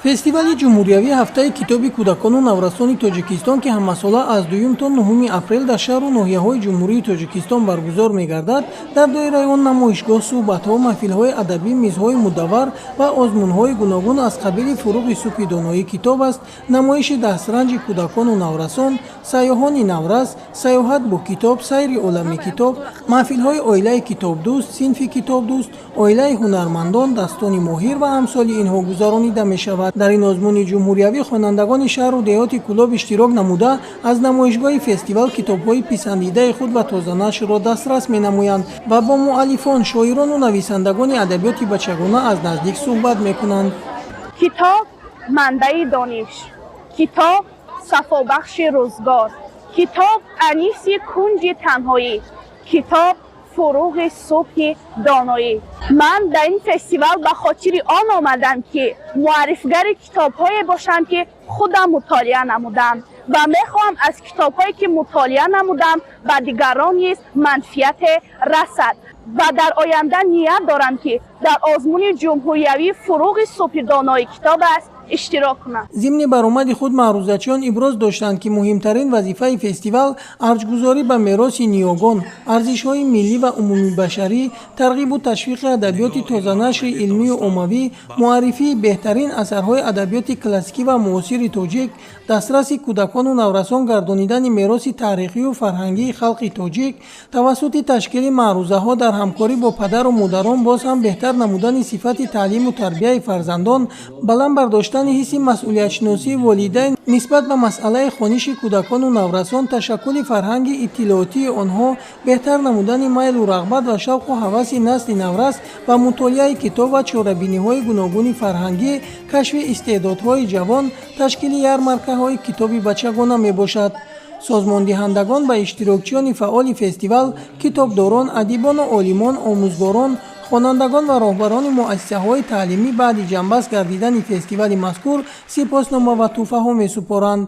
фестивали ҷумҳуриявӣ ҳафтаи китоби кӯдакону наврасони тоҷикистон ки ҳамасола аз 2 то 9 апрел дар шаҳру ноҳияҳои ҷумҳурии тоҷикистон баргузор мегардад, дар доираи он намоишгоҳ, суҳбатҳо, маҳфилҳои адабӣ, мизҳои мудаввар ва озмунҳои гуногун аз қабили фуруғи субҳи доноии китоб аст, намоиши дастранҷи кӯдакону наврасон, сайёҳони наврас, сайёҳат бо китоб, сайри олами китоб, маҳфилҳои оилаи китобдӯст, синфи китобдӯст, оилаи ҳунармандон, дастони моҳир ва амсоли инҳо гузаронида мешавад. дар ин озмуни ҷумҳуриявӣ хонандагони шаҳру деҳоти Кӯлоб иштирок намуда аз намоишгоҳи фестивал китобҳои писандидаи худ ва тозанашрро дастрас менамоянд ва бо муаллифон, шоирону нависандагони адабиёти бачагона аз наздик суҳбат мекунанд. китоб манбаи дониш, китоб сафобахши рӯзгор, китоб аниси кунҷи танҳоӣ, китоб фуруғи субҳи доноӣ. ман дар ин фестивал ба хотири он омадам ки муаррифгари китобҳое бошам ки худам мутолиа намудам ва мехоҳам аз китобҳое ки мутолиа намудам ба дигарон низ манфиате расад ва дар оянда ният дорам ки дар озмуни ҷумҳуриявӣ фуруғи субҳи доноии китоб аст иштирок кунам. зимни баромади худ маърузачиён иброз доштанд ки муҳимтарин вазифаи фестивал арҷгузорӣ ба мероси ниёгон, арзишҳои миллӣ ва умумибашарӣ, тарғибу ташвиқи адабиёти тозанашри илмию оммавӣ, муаррифии беҳтарин асарҳои адабиёти классикӣ ва муосири тоҷик, дастраси кӯдакону наврасон гардонидани мероси таърихию фарҳангии халқи тоҷик, тавассути ташкили маърузаҳо дар ҳамкорӣ бо падару модарон боз ҳам беҳтар намудани сифати таълиму тарбияи фарзандон, баланд бардоштани ҳисси масъулиятшиносии волидайн нисбат ба масъалаи хониши кӯдакону наврасон, ташаккули фарҳанги иттилоотии онҳо, беҳтар намудани майлу рағбат ва шавқу ҳаваси насли наврас ва мутолиаи китоб ва чорабиниҳои гуногуни фарҳангӣ, кашфи истеъдодҳои ҷавон, ташкили ярмаркаҳои китоби бачагона мебошад. созмондиҳандагон ба иштирокчиёни фаъоли фестивал, китобдорон, адибону олимон, омӯзгорон, хонандагон ва роҳбарони муассисаҳои таълимӣ баъди ҷамъбаст гардидани фестивали мазкур сипоснома ва тӯҳфаҳо месупоранд.